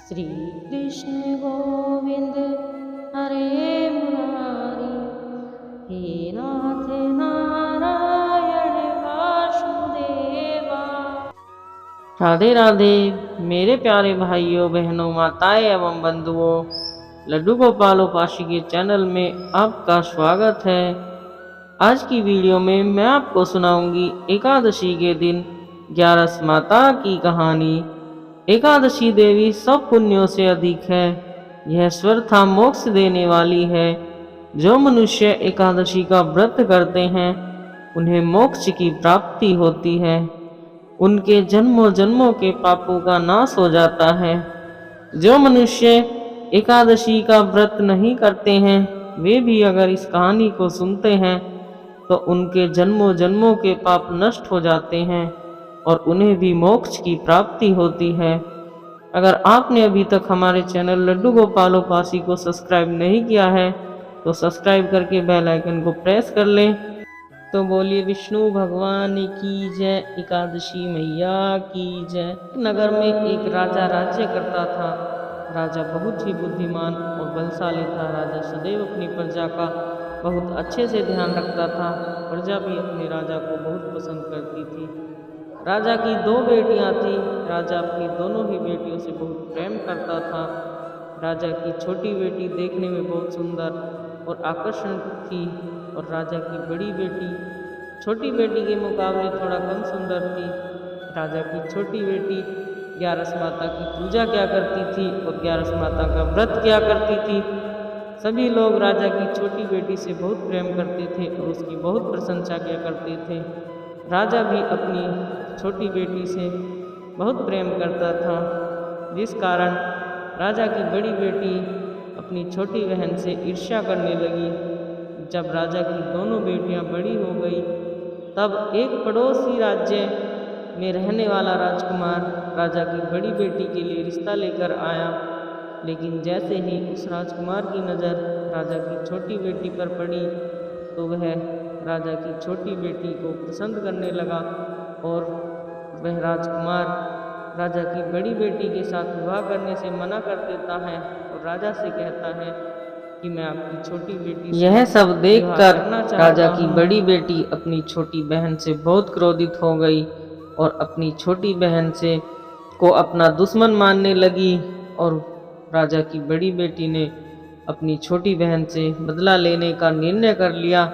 श्री कृष्ण गोविंद हरे मुरारी, हे नाथ नारायण वासुदेवा। राधे राधे मेरे प्यारे भाइयों बहनों, माताएं एवं बंधुओं, लड्डू गोपाल उपासी के चैनल में आपका स्वागत है। आज की वीडियो में मैं आपको सुनाऊंगी एकादशी के दिन 11 माता की कहानी। एकादशी देवी सब पुण्यों से अधिक है। यह स्वर्था मोक्ष देने वाली है। जो मनुष्य एकादशी का व्रत करते हैं उन्हें मोक्ष की प्राप्ति होती है। उनके जन्मों जन्मों के पापों का नाश हो जाता है। जो मनुष्य एकादशी का व्रत नहीं करते हैं वे भी अगर इस कहानी को सुनते हैं तो उनके जन्मों जन्मों के पाप नष्ट हो जाते हैं और उन्हें भी मोक्ष की प्राप्ति होती है। अगर आपने अभी तक हमारे चैनल लड्डू गोपाल उपासी को सब्सक्राइब नहीं किया है तो सब्सक्राइब करके बेल आइकन को प्रेस कर लें। तो बोलिए विष्णु भगवान की जय, एकादशी मैया की जय। नगर में एक राजा राज्य करता था। राजा बहुत ही बुद्धिमान और बलशाली था। राजा सदैव अपनी प्रजा का बहुत अच्छे से ध्यान रखता था। प्रजा भी अपने राजा को बहुत पसंद करती थी। राजा की 2 बेटियां थीं। राजा अपनी दोनों ही बेटियों से बहुत प्रेम करता था। राजा की छोटी बेटी देखने में बहुत सुंदर और आकर्षण थी और राजा की बड़ी बेटी छोटी बेटी के मुकाबले थोड़ा कम सुंदर थी। राजा की छोटी बेटी 11 माता की पूजा किया करती थी और 11 माता का व्रत किया करती थी। सभी लोग राजा की छोटी बेटी से बहुत प्रेम करते थे और उसकी बहुत प्रशंसा किया करते थे। राजा भी अपनी छोटी बेटी से बहुत प्रेम करता था, जिस कारण राजा की बड़ी बेटी अपनी छोटी बहन से ईर्ष्या करने लगी। जब राजा की दोनों बेटियां बड़ी हो गई तब एक पड़ोसी राज्य में रहने वाला राजकुमार राजा की बड़ी बेटी के लिए रिश्ता लेकर आया। लेकिन जैसे ही उस राजकुमार की नज़र राजा की छोटी बेटी पर पड़ी तो वह राजा की छोटी बेटी को पसंद करने लगा और वह राजकुमार राजा की बड़ी बेटी के साथ विवाह करने से मना कर देता है और राजा से कहता है कि मैं आपकी छोटी बेटी। यह सब देखकर राजा की बड़ी बेटी अपनी छोटी बहन से बहुत क्रोधित हो गई और अपनी छोटी बहन से को अपना दुश्मन मानने लगी और राजा की बड़ी बेटी ने अपनी छोटी बहन से बदला लेने का निर्णय कर लिया,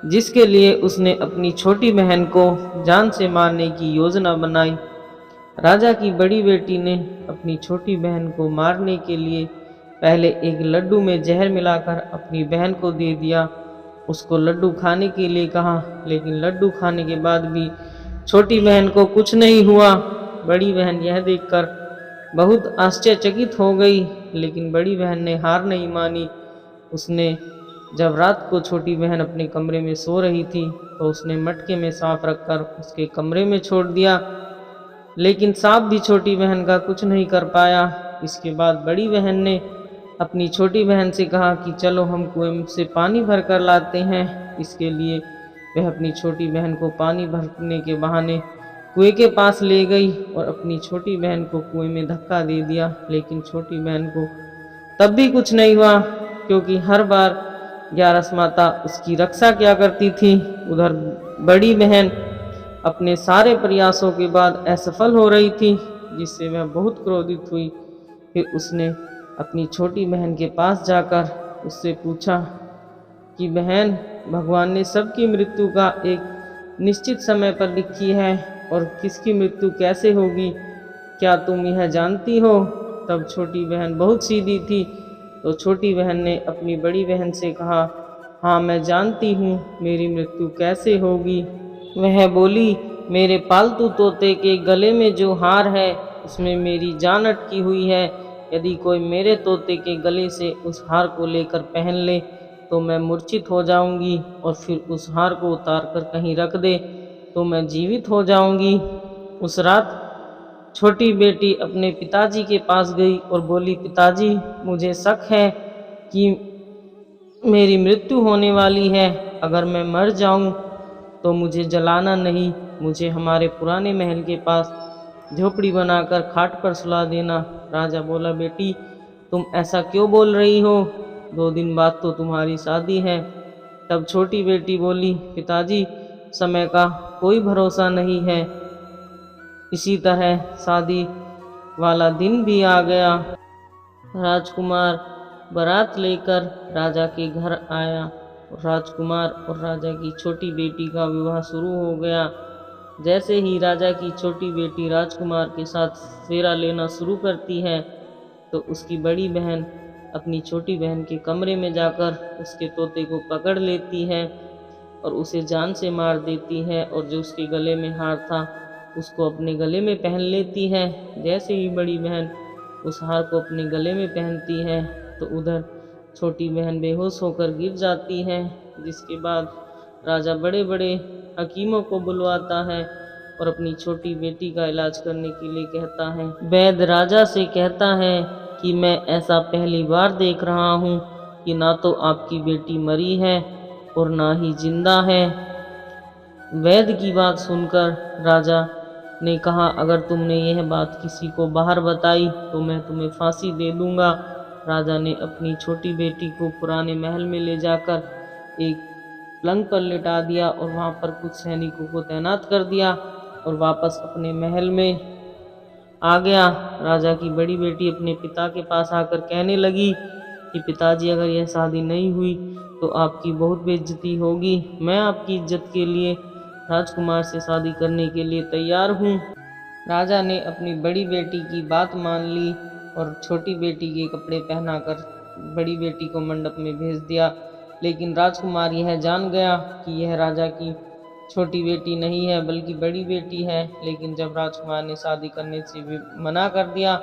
जिसके लिए उसने अपनी छोटी बहन को जान से मारने की योजना बनाई। राजा की बड़ी बेटी ने अपनी छोटी बहन को मारने के लिए पहले एक लड्डू में जहर मिलाकर अपनी बहन को दे दिया। उसको लड्डू खाने के लिए कहा, लेकिन लड्डू खाने के बाद भी छोटी बहन को कुछ नहीं हुआ। बड़ी बहन यह देखकर बहुत आश्चर्यचकित हो गई, लेकिन बड़ी बहन ने हार नहीं मानी। उसने जब रात को छोटी बहन अपने कमरे में सो रही थी तो उसने मटके में सांप रखकर उसके कमरे में छोड़ दिया, लेकिन सांप भी छोटी बहन का कुछ नहीं कर पाया। इसके बाद बड़ी बहन ने अपनी छोटी बहन से कहा कि चलो हम कुएं से पानी भर कर लाते हैं। इसके लिए वह अपनी छोटी बहन को पानी भरने के बहाने कुएं के पास ले गई और अपनी छोटी बहन को कुएं में धक्का दे दिया, लेकिन छोटी बहन को तब भी कुछ नहीं हुआ, क्योंकि हर बार 11 माता उसकी रक्षा किया करती थी। उधर बड़ी बहन अपने सारे प्रयासों के बाद असफल हो रही थी, जिससे वह बहुत क्रोधित हुई। फिर उसने अपनी छोटी बहन के पास जाकर उससे पूछा कि बहन, भगवान ने सबकी मृत्यु का एक निश्चित समय पर लिखी है और किसकी मृत्यु कैसे होगी, क्या तुम यह जानती हो? तब छोटी बहन बहुत सीधी थी, तो छोटी बहन ने अपनी बड़ी बहन से कहा, हाँ मैं जानती हूँ मेरी मृत्यु कैसे होगी। वह बोली, मेरे पालतू तोते के गले में जो हार है उसमें मेरी जान अटकी हुई है। यदि कोई मेरे तोते के गले से उस हार को लेकर पहन ले तो मैं मूर्छित हो जाऊंगी और फिर उस हार को उतार कर कहीं रख दे तो मैं जीवित हो जाऊंगी। उस रात छोटी बेटी अपने पिताजी के पास गई और बोली, पिताजी मुझे शक है कि मेरी मृत्यु होने वाली है। अगर मैं मर जाऊं तो मुझे जलाना नहीं, मुझे हमारे पुराने महल के पास झोपड़ी बनाकर खाट पर सुला देना। राजा बोला, बेटी तुम ऐसा क्यों बोल रही हो, 2 दिन बाद तो तुम्हारी शादी है। तब छोटी बेटी बोली, पिताजी समय का कोई भरोसा नहीं है। इसी तरह शादी वाला दिन भी आ गया। राजकुमार बारात लेकर राजा के घर आया और राजकुमार और राजा की छोटी बेटी का विवाह शुरू हो गया। जैसे ही राजा की छोटी बेटी राजकुमार के साथ फेरा लेना शुरू करती है तो उसकी बड़ी बहन अपनी छोटी बहन के कमरे में जाकर उसके तोते को पकड़ लेती है और उसे जान से मार देती है, और जो उसके गले में हार था उसको अपने गले में पहन लेती है। जैसे ही बड़ी बहन उस हार को अपने गले में पहनती है तो उधर छोटी बहन बेहोश होकर गिर जाती है। जिसके बाद राजा बड़े बड़े हकीमों को बुलवाता है और अपनी छोटी बेटी का इलाज करने के लिए कहता है। वैद्य राजा से कहता है कि मैं ऐसा पहली बार देख रहा हूँ कि ना तो आपकी बेटी मरी है और ना ही जिंदा है। वैद्य की बात सुनकर राजा ने कहा, अगर तुमने यह बात किसी को बाहर बताई तो मैं तुम्हें फांसी दे दूंगा। राजा ने अपनी छोटी बेटी को पुराने महल में ले जाकर एक पलंग पर लिटा दिया और वहां पर कुछ सैनिकों को तैनात कर दिया और वापस अपने महल में आ गया। राजा की बड़ी बेटी अपने पिता के पास आकर कहने लगी कि पिताजी, अगर यह शादी नहीं हुई तो आपकी बहुत बेइज्जती होगी। मैं आपकी इज्जत के लिए राजकुमार से शादी करने के लिए तैयार हूँ। राजा ने अपनी बड़ी बेटी की बात मान ली और छोटी बेटी के कपड़े पहनाकर बड़ी बेटी को मंडप में भेज दिया। लेकिन राजकुमार यह जान गया कि यह राजा की छोटी बेटी नहीं है बल्कि बड़ी बेटी है। लेकिन जब राजकुमार ने शादी करने से भी मना कर दिया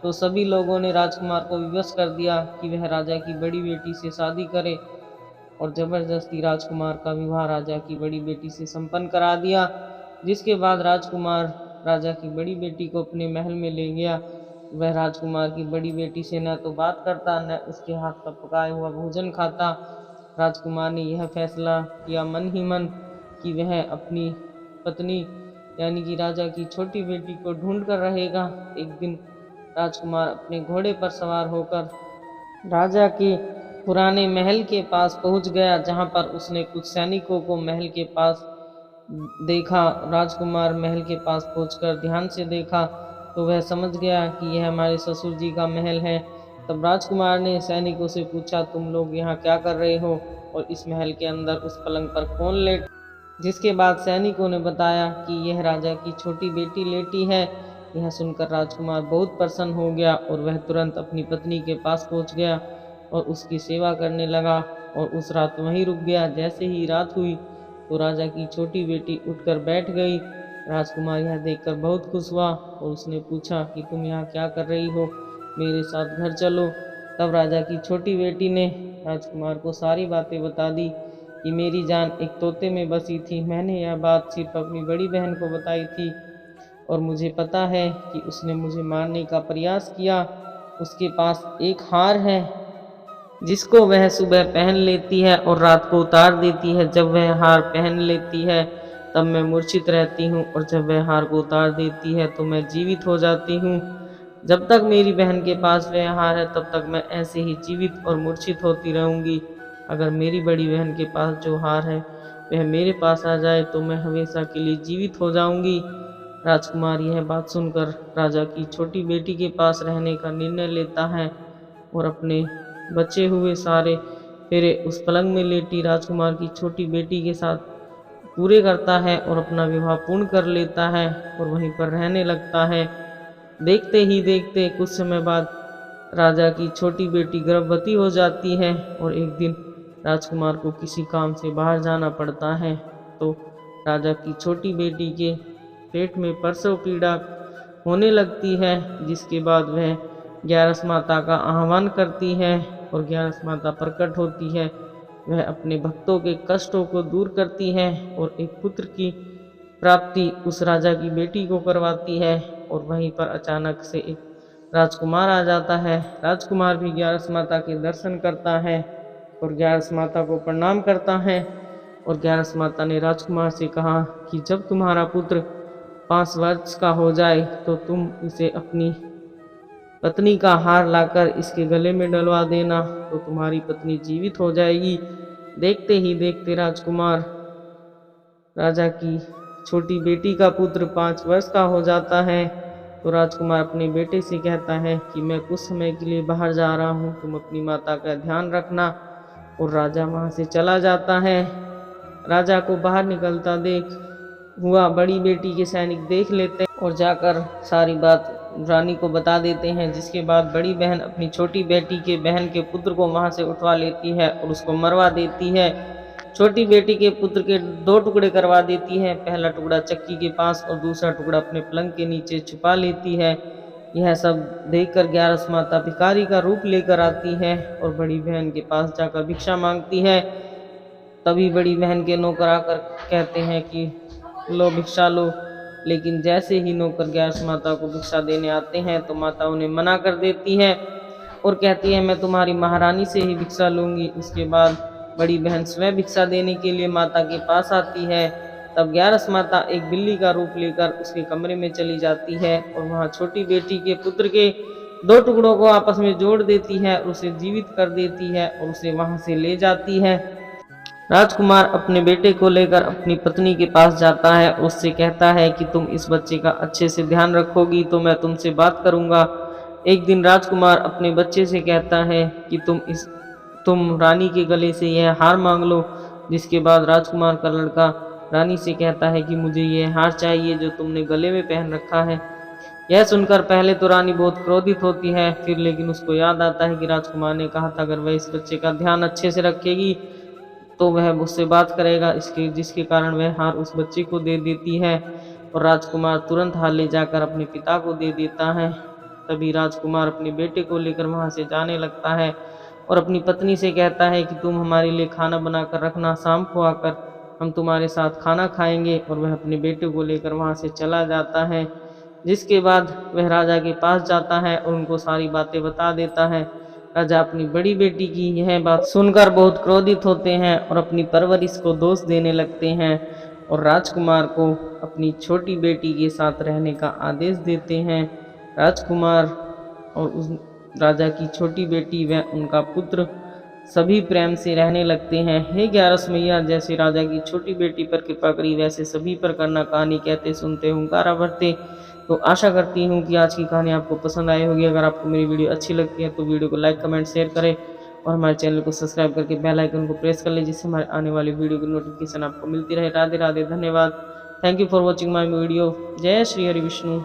तो सभी लोगों ने राजकुमार को विवश कर दिया कि वह राजा की बड़ी बेटी से शादी करे और जबरदस्ती राजकुमार का विवाह राजा की बड़ी बेटी से संपन्न करा दिया। जिसके बाद राजकुमार राजा की बड़ी बेटी को अपने महल में ले गया। वह राजकुमार की बड़ी बेटी से न तो बात करता न उसके हाथ का पकाया हुआ भोजन खाता। राजकुमार ने यह फैसला किया मन ही मन कि वह अपनी पत्नी यानी कि राजा की छोटी बेटी को ढूंढ कर रहेगा। एक दिन राजकुमार अपने घोड़े पर सवार होकर राजा के पुराने महल के पास पहुंच गया, जहां पर उसने कुछ सैनिकों को महल के पास देखा। राजकुमार महल के पास पहुंचकर ध्यान से देखा तो वह समझ गया कि यह हमारे ससुर जी का महल है। तब राजकुमार ने सैनिकों से पूछा, तुम लोग यहाँ क्या कर रहे हो और इस महल के अंदर उस पलंग पर कौन लेट। जिसके बाद सैनिकों ने बताया कि यह राजा की छोटी बेटी लेटी है। यह सुनकर राजकुमार बहुत प्रसन्न हो गया और वह तुरंत अपनी पत्नी के पास पहुंच गया और उसकी सेवा करने लगा और उस रात वहीं रुक गया। जैसे ही रात हुई तो राजा की छोटी बेटी उठकर बैठ गई। राजकुमार यह देखकर बहुत खुश हुआ और उसने पूछा कि तुम यहाँ क्या कर रही हो, मेरे साथ घर चलो। तब राजा की छोटी बेटी ने राजकुमार को सारी बातें बता दी कि मेरी जान एक तोते में बसी थी। मैंने यह बात सिर्फ अपनी बड़ी बहन को बताई थी और मुझे पता है कि उसने मुझे मारने का प्रयास किया। उसके पास एक हार है जिसको वह सुबह पहन लेती है और रात को उतार देती है। जब वह हार पहन लेती है तब मैं मूर्छित रहती हूँ और जब वह हार को उतार देती है तो मैं जीवित हो जाती हूँ। जब तक मेरी बहन के पास वह हार है तब तक मैं ऐसे ही जीवित और मूर्छित होती रहूँगी। अगर मेरी बड़ी बहन के पास जो हार है वह मेरे पास आ जाए तो मैं हमेशा के लिए जीवित हो जाऊंगी। राजकुमार यह बात सुनकर राजा की छोटी बेटी के पास रहने का निर्णय लेता है और अपने बचे हुए सारे फेरे उस पलंग में लेटी राजकुमार की छोटी बेटी के साथ पूरे करता है और अपना विवाह पूर्ण कर लेता है और वहीं पर रहने लगता है। देखते ही देखते कुछ समय बाद राजा की छोटी बेटी गर्भवती हो जाती है और एक दिन राजकुमार को किसी काम से बाहर जाना पड़ता है तो राजा की छोटी बेटी के पेट में प्रसव पीड़ा होने लगती है। जिसके बाद वह ग्यारस माता का आह्वान करती है और ग्यारस माता प्रकट होती है। वह अपने भक्तों के कष्टों को दूर करती है और एक पुत्र की प्राप्ति उस राजा की बेटी को करवाती है। और वहीं पर अचानक से एक राजकुमार आ जाता है। राजकुमार भी ग्यारस माता के दर्शन करता है और ग्यारस माता को प्रणाम करता है और ग्यारस माता ने राजकुमार से कहा कि जब तुम्हारा पुत्र 5 वर्ष का हो जाए तो तुम इसे अपनी पत्नी का हार लाकर इसके गले में डलवा देना, तो तुम्हारी पत्नी जीवित हो जाएगी। देखते ही देखते राजकुमार राजा की छोटी बेटी का पुत्र 5 वर्ष का हो जाता है। तो राजकुमार अपने बेटे से कहता है कि मैं कुछ समय के लिए बाहर जा रहा हूँ, तुम अपनी माता का ध्यान रखना। और राजा वहाँ से चला जाता है। राजा को बाहर निकलता देख हुआ बड़ी बेटी के सैनिक देख लेते हैं और जाकर सारी बात रानी को बता देते हैं, जिसके बाद बड़ी बहन अपनी छोटी बेटी के बहन के पुत्र को वहां से उठवा लेती है और उसको मरवा देती है। छोटी बेटी के पुत्र के 2 टुकड़े करवा देती है, पहला टुकड़ा चक्की के पास और दूसरा टुकड़ा अपने पलंग के नीचे छुपा लेती है। यह सब देखकर 11 माता भिखारी का रूप लेकर आती है और बड़ी बहन के पास जाकर भिक्षा मांगती है। तभी बड़ी बहन के नौकर आकर कहते हैं कि लो भिक्षा लो, लेकिन जैसे ही नौकर 11 माता को भिक्षा देने आते हैं तो माता उन्हें मना कर देती है और कहती है मैं तुम्हारी महारानी से ही भिक्षा लूंगी। उसके बाद बड़ी बहन स्वयं भिक्षा देने के लिए माता के पास आती है। तब 11 माता एक बिल्ली का रूप लेकर उसके कमरे में चली जाती है और वहाँ छोटी बेटी के पुत्र के 2 टुकड़ों को आपस में जोड़ देती है और उसे जीवित कर देती है और उसे वहां से ले जाती है। राजकुमार अपने बेटे को लेकर अपनी पत्नी के पास जाता है, उससे कहता है कि तुम इस बच्चे का अच्छे से ध्यान रखोगी तो मैं तुमसे बात करूंगा। एक दिन राजकुमार अपने बच्चे से कहता है कि तुम रानी के गले से यह हार मांग लो। जिसके बाद राजकुमार का लड़का रानी से कहता है कि मुझे यह हार चाहिए जो तुमने गले में पहन रखा है। यह सुनकर पहले तो रानी बहुत क्रोधित होती है, फिर लेकिन उसको याद आता है कि राजकुमार ने कहा था अगर वह इस बच्चे का ध्यान अच्छे से रखेगी तो वह उससे बात करेगा, जिसके कारण वह हार उस बच्चे को दे देती है और राजकुमार तुरंत हार ले जाकर अपने पिता को दे देता है। तभी राजकुमार अपने बेटे को लेकर वहां से जाने लगता है और अपनी पत्नी से कहता है कि तुम हमारे लिए खाना बनाकर रखना, शाम को आकर हम तुम्हारे साथ खाना खाएंगे। और वह अपने बेटे को लेकर वहां से चला जाता है। जिसके बाद वह राजा के पास जाता है और उनको सारी बातें बता देता है। राजा अपनी बड़ी बेटी की यह बात सुनकर बहुत क्रोधित होते हैं और अपनी परवरिश को दोष देने लगते हैं और राजकुमार को अपनी छोटी बेटी के साथ रहने का आदेश देते हैं। राजकुमार और उस राजा की छोटी बेटी व उनका पुत्र सभी प्रेम से रहने लगते हैं। हे 11 मैया, जैसे राजा की छोटी बेटी पर कृपा करी वैसे सभी पर करना। कहानी कहते सुनते हुंकारा भरते। तो आशा करती हूँ कि आज की कहानी आपको पसंद आई होगी। अगर आपको मेरी वीडियो अच्छी लगती है तो वीडियो को लाइक कमेंट शेयर करें और हमारे चैनल को सब्सक्राइब करके बेल आइकन को प्रेस कर लें, जिससे हमारे आने वाली वीडियो की नोटिफिकेशन आपको मिलती रहे। राधे राधे, धन्यवाद। Thank you for watching my video. जय श्री हरि विष्णु।